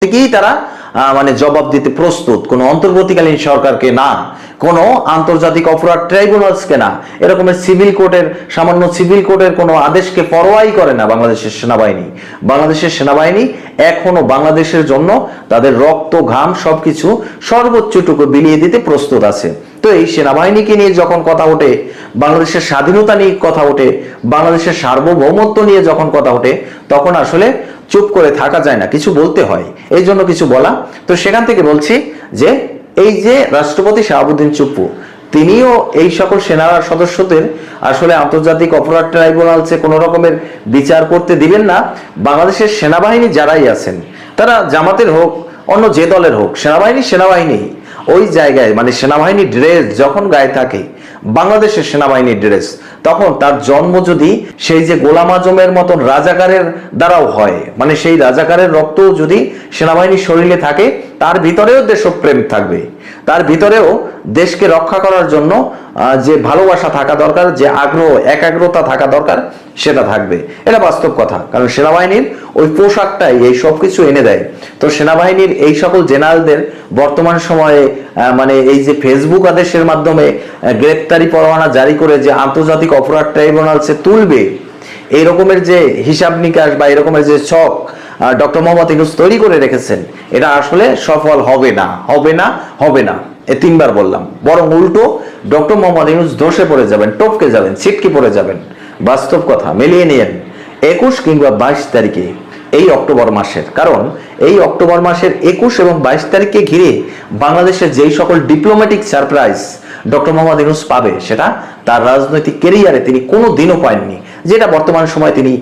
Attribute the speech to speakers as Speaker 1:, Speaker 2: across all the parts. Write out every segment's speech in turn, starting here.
Speaker 1: থেকেই তারা মানে জবাব দিতে প্রস্তুত, কোনো অন্তর্বর্তীকালীন সরকারকে না, কোনো আন্তর্জাতিক অপরাধ ট্রাইব্যুনালসকে না, এরকমের সিভিল কোর্টের সামান্য সিভিল কোর্টের কোনো আদেশকে পরোয়াই করে না বাংলাদেশের সেনাবাহিনী। বাংলাদেশের সেনাবাহিনী এখনো বাংলাদেশের জন্য তাদের রক্ত ঘাম সবকিছু সর্বোচ্চটুকু বিলিয়ে দিতে প্রস্তুত আছে। তো এই সেনাবাহিনীকে নিয়ে যখন কথা ওঠে, বাংলাদেশের স্বাধীনতা নিয়ে কথা ওঠে, বাংলাদেশের সার্বভৌমত্ব নিয়ে যখন কথা ওঠে, তখন আসলে চুপ করে থাকা যায় না, কিছু বলতে হয়। এই জন্য কিছু বলা। তো সেখান থেকে বলছি যে এই যে রাষ্ট্রপতি শাহাবুদ্দিন চুপ্পু, তিনিও এই সকল সেনা সদস্যদের আসলে আন্তর্জাতিক অপরাধ ট্রাইব্যুনালসে কোনো রকমের বিচার করতে দিবেন না। বাংলাদেশের সেনাবাহিনী যারাই আছেন, তারা জামাতের হোক অন্য যে দলের হোক, সেনাবাহিনী ওই জায়গায় মানে সেনাবাহিনীর ড্রেস যখন গায়ে থাকে, বাংলাদেশের সেনাবাহিনীর ড্রেস, তখন তার জন্ম যদি সেই যে গোলাম আজমের মতন রাজাকারের দ্বারাও হয়, মানে সেই রাজাকারের রক্ত যদি সেনাবাহিনীর শরীরে থাকে, তার ভিতরেও দেশপ্রেম থাকবে, তার ভিতরেও দেশকে রক্ষা করার জন্য যে ভালোবাসা থাকা দরকার, যে আগ্রহ একাগ্রতা থাকা দরকার, সেটা থাকবে। এটা বাস্তব কথা, কারণ সেনাবাহিনীর ওই পোশাকটাই এই সবকিছু এনে দেয়। তো সেনাবাহিনীর এই সকল জেনারেলদের বর্তমান সময়ে মানে এই যে ফেসবুক আদেশের মাধ্যমে গ্রেপ্তারি পরোয়ানা জারি করে যে আন্তর্জাতিক অপরাধ ট্রাইব্যুনালসে তুলবে, এই রকমের যে হিসাব নিকাশ বা এরকমের যে ছক ডক্টর মোহাম্মদ ইউনূস তৈরি করে রেখেছেন, এটা আসলে সফল হবে না, হবে না, হবে না। এ তিনবার বললাম। বরং উল্টো ডক্টর মোহাম্মদ ইউনূস ধসে পড়ে যাবেন, টপকে যাবেন, ছিটকে পড়ে যাবেন। বাস্তব কথা মিলিয়ে নিয়েন 21 কিংবা 22 তারিখে এই অক্টোবর মাসের, কারণ এই অক্টোবর মাসের 21 এবং 22 তারিখকে ঘিরে বাংলাদেশের যেই সকল diplomatic surprise doctor Mohammad Yunus পাবে, সেটা তার রাজনৈতিক কেরিয়ারে তিনি কোনো দিনও পাননি, যেটা বর্তমান সময় তিনি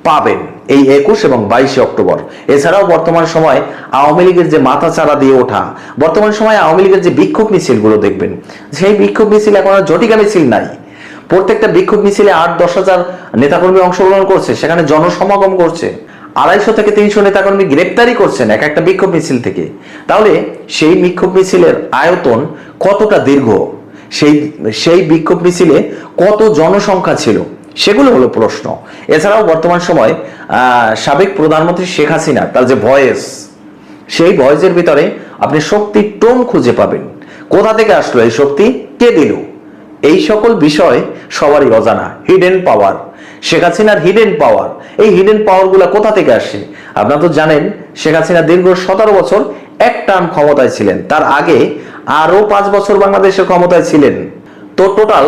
Speaker 1: পাবেন এই 21 এবং 22 অক্টোবর। এছাড়াও বর্তমান সময় আওয়ামী লীগের যে মাথা চাড়া দিয়ে ওঠা, বর্তমান সময় আওয়ামী লীগের যে বিক্ষোভ মিছিলগুলো দেখবেন, সেই বিক্ষোভ মিছিল এখন আর জটিকা মিছিল নাই। প্রত্যেকটা বিক্ষোভ মিছিলে 8-10 হাজার নেতাকর্মী অংশগ্রহণ করছে, সেখানে জনসমাগম করছে, 250 থেকে 300 নেতাকর্মী গ্রেপ্তারি করছেন এক একটা বিক্ষোভ মিছিল থেকে। তাহলে সেই বিক্ষোভ মিছিলের আয়তন কতটা দীর্ঘ, সেই বিক্ষোভ মিছিলে কত জনসংখ্যা ছিল, সেগুলো হলো প্রশ্ন। এছাড়াও বর্তমান সময় সাবেক প্রধানমন্ত্রী শেখ হাসিনা তার যে ভয়েস, সেই ভয়েসের ভিতরে আপনি শক্তির টোন খুঁজে পাবেন। কোথা থেকে আসলো এই শক্তি, কে দিল, এই সকল বিষয় সবারই অজানা। হিডেন পাওয়ার, শেখ হাসিনার হিডেন পাওয়ার, এই হিডেন পাওয়ার গুলা কোথা থেকে আসে? আপনারা তো জানেন শেখ হাসিনা দীর্ঘ 17 বছর এক টার্ম ক্ষমতায় ছিলেন, তার আগে আরো 5 বছর বাংলাদেশের ক্ষমতায় ছিলেন। তো টোটাল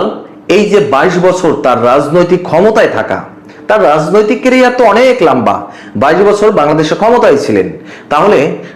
Speaker 1: এই যে 22 বছর তার রাজনৈতিক ক্ষমতায় থাকা, তার রাজনৈতিক ক্যারিয়ার তো অনেক লম্বা, 22 বছর বাংলাদেশের ক্ষমতায় ছিলেন। তাহলে